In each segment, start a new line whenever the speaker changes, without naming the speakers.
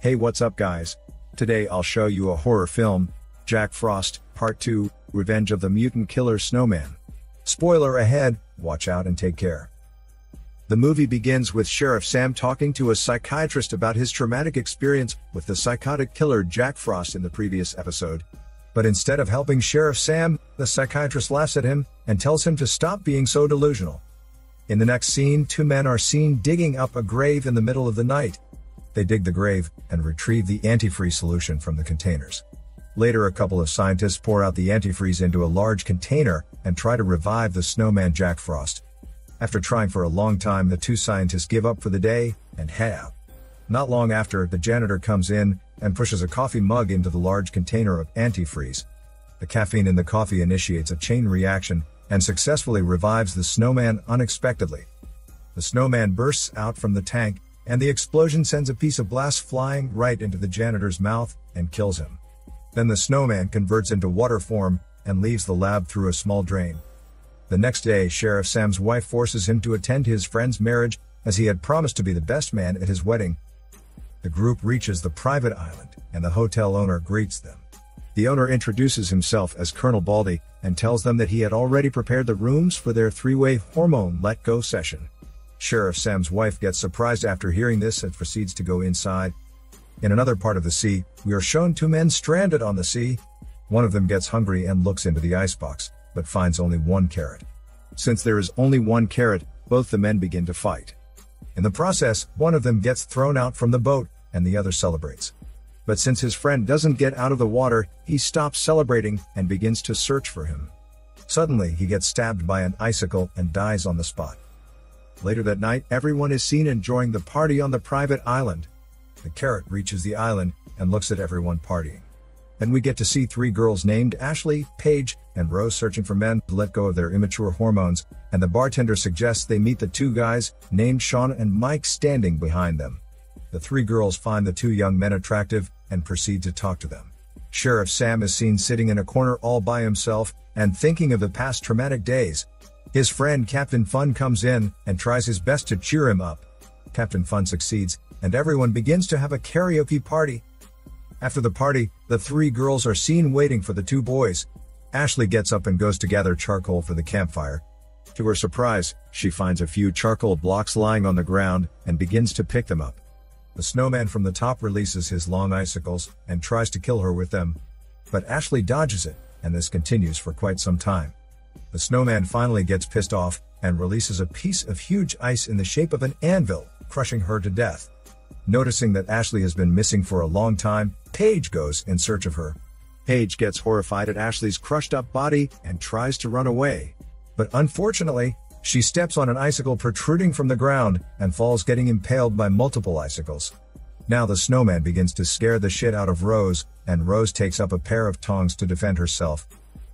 Hey, what's up guys? Today I'll show you a horror film, Jack Frost, Part 2, Revenge of the Mutant Killer Snowman. Spoiler ahead, watch out and take care. The movie begins with Sheriff Sam talking to a psychiatrist about his traumatic experience with the psychotic killer Jack Frost in the previous episode. But instead of helping Sheriff Sam, the psychiatrist laughs at him and tells him to stop being so delusional. In the next scene, two men are seen digging up a grave in the middle of the night. They dig the grave and retrieve the antifreeze solution from the containers. Later, a couple of scientists pour out the antifreeze into a large container and try to revive the snowman Jack Frost. After trying for a long time, the two scientists give up for the day and head out. Not long after, the janitor comes in and pushes a coffee mug into the large container of antifreeze. The caffeine in the coffee initiates a chain reaction and successfully revives the snowman unexpectedly. The snowman bursts out from the tank, and the explosion sends a piece of glass flying right into the janitor's mouth and kills him. Then the snowman converts into water form and leaves the lab through a small drain. The next day, Sheriff Sam's wife forces him to attend his friend's marriage, as he had promised to be the best man at his wedding. The group reaches the private island, and the hotel owner greets them. The owner introduces himself as Colonel Baldy and tells them that he had already prepared the rooms for their three-way hormone let-go session. Sheriff Sam's wife gets surprised after hearing this and proceeds to go inside. In another part of the sea, we are shown two men stranded on the sea. One of them gets hungry and looks into the icebox, but finds only one carrot. Since there is only one carrot, both the men begin to fight. In the process, one of them gets thrown out from the boat, and the other celebrates. But since his friend doesn't get out of the water, he stops celebrating and begins to search for him. Suddenly, he gets stabbed by an icicle and dies on the spot. Later that night, everyone is seen enjoying the party on the private island. The carrot reaches the island and looks at everyone partying. Then we get to see three girls named Ashley, Paige, and Rose searching for men to let go of their immature hormones, and the bartender suggests they meet the two guys named Sean and Mike standing behind them. The three girls find the two young men attractive and proceed to talk to them. Sheriff Sam is seen sitting in a corner all by himself and thinking of the past traumatic days. His friend Captain Fun comes in and tries his best to cheer him up. Captain Fun succeeds, and everyone begins to have a karaoke party. After the party, the three girls are seen waiting for the two boys. Ashley gets up and goes to gather charcoal for the campfire. To her surprise, she finds a few charcoal blocks lying on the ground and begins to pick them up. The snowman from the top releases his long icicles and tries to kill her with them. But Ashley dodges it, and this continues for quite some time. The snowman finally gets pissed off and releases a piece of huge ice in the shape of an anvil, crushing her to death. Noticing that Ashley has been missing for a long time, Paige goes in search of her. Paige gets horrified at Ashley's crushed up body and tries to run away. But unfortunately, she steps on an icicle protruding from the ground and falls, getting impaled by multiple icicles. Now the snowman begins to scare the shit out of Rose, and Rose takes up a pair of tongs to defend herself.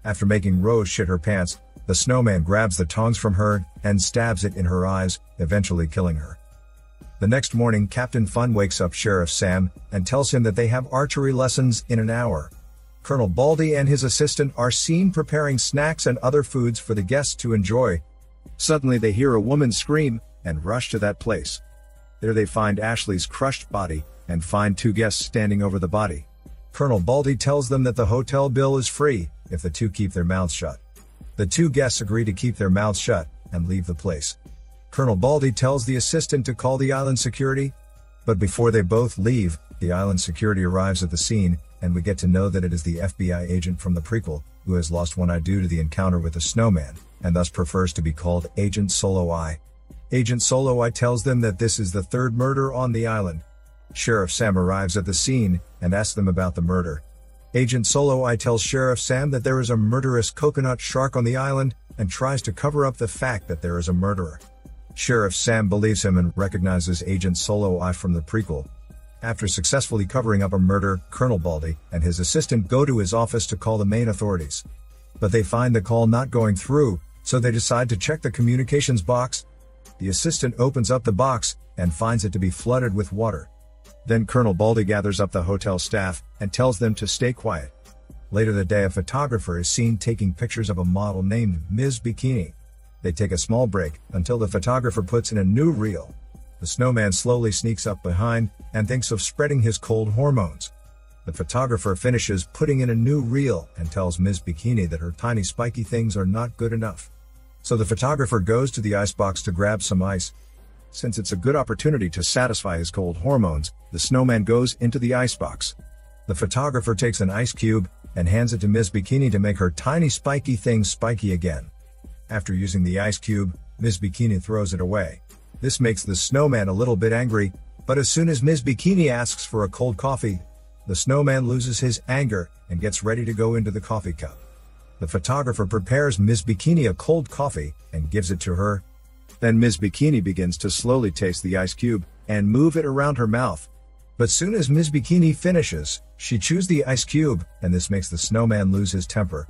After making Rose shit her pants, the snowman grabs the tongs from her and stabs it in her eyes, eventually killing her. The next morning, Captain Fun wakes up Sheriff Sam and tells him that they have archery lessons in an hour. Colonel Baldy and his assistant are seen preparing snacks and other foods for the guests to enjoy. Suddenly they hear a woman scream and rush to that place. There they find Ashley's crushed body and find two guests standing over the body. Colonel Baldy tells them that the hotel bill is free if the two keep their mouths shut. The two guests agree to keep their mouths shut and leave the place. Colonel Baldy tells the assistant to call the island security, but before they both leave, the island security arrives at the scene, and we get to know that it is the FBI agent from the prequel, who has lost one eye due to the encounter with the snowman, and thus prefers to be called Agent Solo Eye. Agent Solo Eye tells them that this is the third murder on the island. Sheriff Sam arrives at the scene and asks them about the murder. Agent Solo Eye tells Sheriff Sam that there is a murderous coconut shark on the island and tries to cover up the fact that there is a murderer. Sheriff Sam believes him and recognizes Agent Solo Eye from the prequel. After successfully covering up a murder, Colonel Baldy and his assistant go to his office to call the main authorities. But they find the call not going through, so they decide to check the communications box. The assistant opens up the box and finds it to be flooded with water. Then Colonel Baldy gathers up the hotel staff and tells them to stay quiet. Later that day, a photographer is seen taking pictures of a model named Ms. Bikini. They take a small break until the photographer puts in a new reel. The snowman slowly sneaks up behind and thinks of spreading his cold hormones. The photographer finishes putting in a new reel and tells Ms. Bikini that her tiny spiky things are not good enough. So the photographer goes to the icebox to grab some ice. Since it's a good opportunity to satisfy his cold hormones, the snowman goes into the icebox. The photographer takes an ice cube and hands it to Ms. Bikini to make her tiny spiky things spiky again. After using the ice cube, Ms. Bikini throws it away. This makes the snowman a little bit angry, but as soon as Ms. Bikini asks for a cold coffee, the snowman loses his anger and gets ready to go into the coffee cup. The photographer prepares Ms. Bikini a cold coffee and gives it to her. Then Ms. Bikini begins to slowly taste the ice cube and move it around her mouth. But soon as Ms. Bikini finishes, she chews the ice cube, and this makes the snowman lose his temper.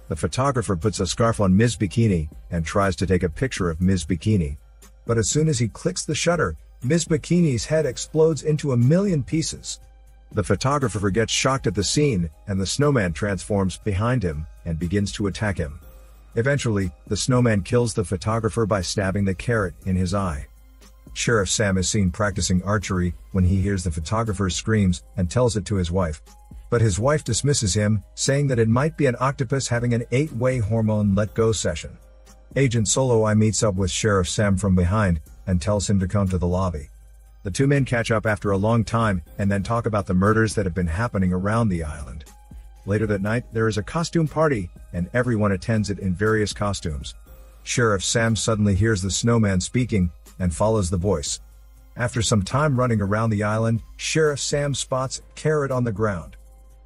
The photographer puts a scarf on Ms. Bikini and tries to take a picture of Ms. Bikini. But as soon as he clicks the shutter, Ms. Bikini's head explodes into a million pieces. The photographer gets shocked at the scene, and the snowman transforms behind him and begins to attack him. Eventually, the snowman kills the photographer by stabbing the carrot in his eye. Sheriff Sam is seen practicing archery when he hears the photographer's screams and tells it to his wife. But his wife dismisses him, saying that it might be an octopus having an 8-way hormone let-go session. Agent Solo I meets up with Sheriff Sam from behind and tells him to come to the lobby. The two men catch up after a long time and then talk about the murders that have been happening around the island. Later that night, there is a costume party, and everyone attends it in various costumes. Sheriff Sam suddenly hears the snowman speaking and follows the voice. After some time running around the island, Sheriff Sam spots a carrot on the ground.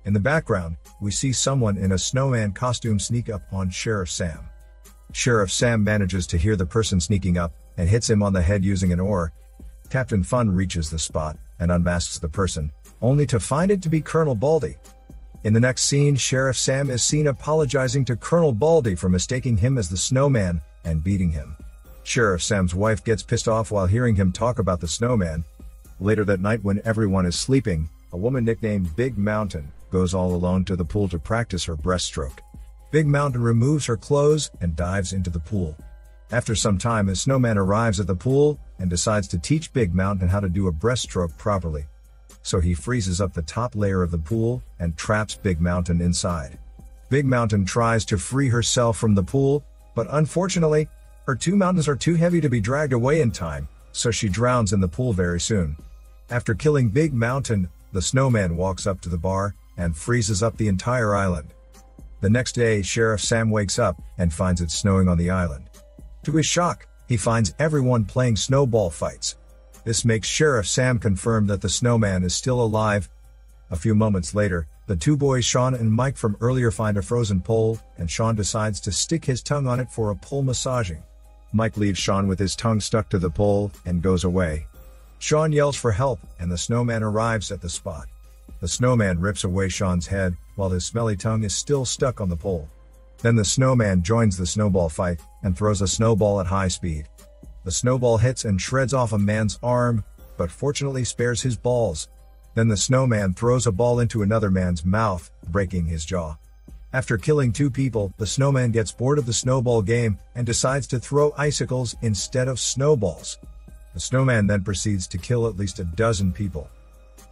In the background, we see someone in a snowman costume sneak up on Sheriff Sam. Sheriff Sam manages to hear the person sneaking up and hits him on the head using an oar. Captain Fun reaches the spot and unmasks the person, only to find it to be Colonel Baldy. In the next scene, Sheriff Sam is seen apologizing to Colonel Baldy for mistaking him as the snowman and beating him. Sheriff Sam's wife gets pissed off while hearing him talk about the snowman. Later that night, when everyone is sleeping, a woman nicknamed Big Mountain goes all alone to the pool to practice her breaststroke. Big Mountain removes her clothes and dives into the pool. After some time, a snowman arrives at the pool and decides to teach Big Mountain how to do a breaststroke properly. So he freezes up the top layer of the pool and traps Big Mountain inside. Big Mountain tries to free herself from the pool, but unfortunately, her two mountains are too heavy to be dragged away in time, so she drowns in the pool very soon. After killing Big Mountain, the snowman walks up to the bar and freezes up the entire island. The next day, Sheriff Sam wakes up and finds it snowing on the island. To his shock, he finds everyone playing snowball fights. This makes Sheriff Sam confirm that the snowman is still alive. A few moments later, the two boys Sean and Mike from earlier find a frozen pole, and Sean decides to stick his tongue on it for a pole massaging. Mike leaves Sean with his tongue stuck to the pole and goes away. Sean yells for help, and the snowman arrives at the spot. The snowman rips away Sean's head, while his smelly tongue is still stuck on the pole. Then the snowman joins the snowball fight and throws a snowball at high speed. The snowball hits and shreds off a man's arm, but fortunately spares his balls. Then the snowman throws a ball into another man's mouth, breaking his jaw. After killing two people, the snowman gets bored of the snowball game and decides to throw icicles instead of snowballs. The snowman then proceeds to kill at least a dozen people.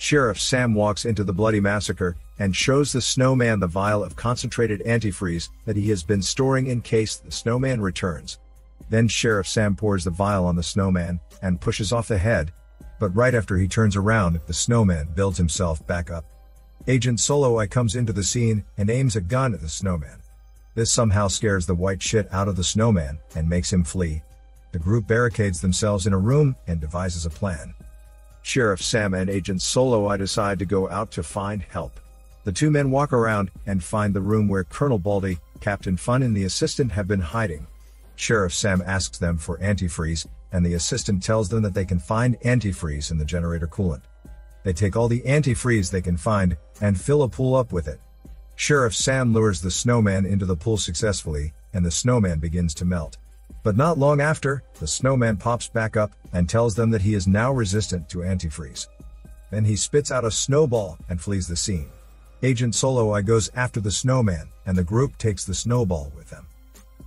Sheriff Sam walks into the bloody massacre and shows the snowman the vial of concentrated antifreeze that he has been storing in case the snowman returns. Then Sheriff Sam pours the vial on the snowman and pushes off the head, but right after he turns around, the snowman builds himself back up. Agent Solo I comes into the scene and aims a gun at the snowman. This somehow scares the white shit out of the snowman and makes him flee. The group barricades themselves in a room and devises a plan. Sheriff Sam and Agent Solo I decide to go out to find help. The two men walk around and find the room where Colonel Baldy, Captain Fun and the assistant have been hiding. Sheriff Sam asks them for antifreeze, and the assistant tells them that they can find antifreeze in the generator coolant. They take all the antifreeze they can find and fill a pool up with it. Sheriff Sam lures the snowman into the pool successfully, and the snowman begins to melt. But not long after, the snowman pops back up and tells them that he is now resistant to antifreeze. Then he spits out a snowball and flees the scene. Agent Solo I goes after the snowman, and the group takes the snowball with them.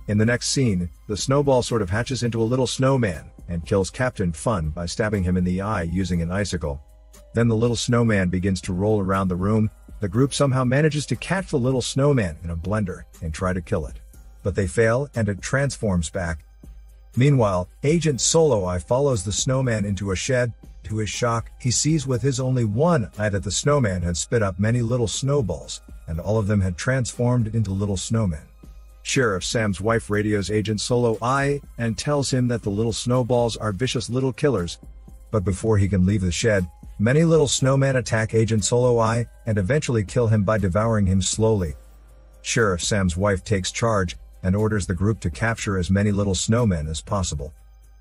In the next scene, the snowball sort of hatches into a little snowman, and kills Captain Fun by stabbing him in the eye using an icicle. Then the little snowman begins to roll around the room. The group somehow manages to catch the little snowman in a blender and try to kill it. But they fail and it transforms back. Meanwhile, Agent Solo Eye follows the snowman into a shed. To his shock, he sees with his only one eye that the snowman had spit up many little snowballs, and all of them had transformed into little snowmen. Sheriff Sam's wife radios Agent Solo Eye and tells him that the little snowballs are vicious little killers. But before he can leave the shed, many little snowmen attack Agent Solo Eye and eventually kill him by devouring him slowly. Sheriff Sam's wife takes charge and orders the group to capture as many little snowmen as possible.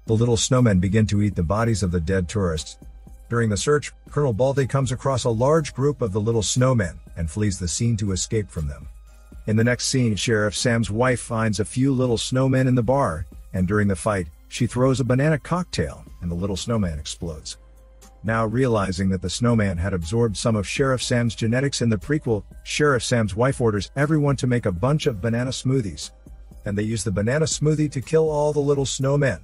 The little snowmen begin to eat the bodies of the dead tourists. During the search, Colonel Baldy comes across a large group of the little snowmen and flees the scene to escape from them. In the next scene, Sheriff Sam's wife finds a few little snowmen in the bar, and during the fight, she throws a banana cocktail and the little snowman explodes. Now realizing that the snowman had absorbed some of Sheriff Sam's genetics in the prequel, Sheriff Sam's wife orders everyone to make a bunch of banana smoothies. And they use the banana smoothie to kill all the little snowmen.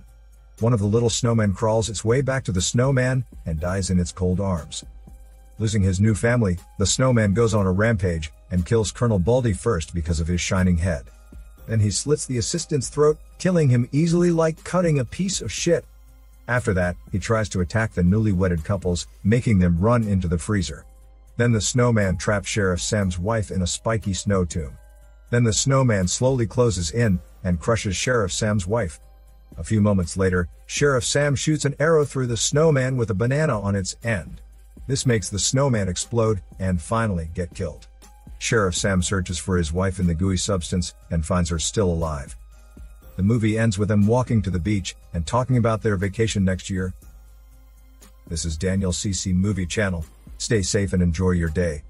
One of the little snowmen crawls its way back to the snowman and dies in its cold arms. Losing his new family, the snowman goes on a rampage and kills Colonel Baldy first because of his shining head. Then he slits the assistant's throat, killing him easily like cutting a piece of shit. After that, he tries to attack the newly wedded couples, making them run into the freezer. Then the snowman traps Sheriff Sam's wife in a spiky snow tomb. Then the snowman slowly closes in and crushes Sheriff Sam's wife. A few moments later, Sheriff Sam shoots an arrow through the snowman with a banana on its end. This makes the snowman explode and finally get killed. Sheriff Sam searches for his wife in the gooey substance and finds her still alive. The movie ends with them walking to the beach and talking about their vacation next year. This is Daniel CC Movie Channel. Stay safe and enjoy your day.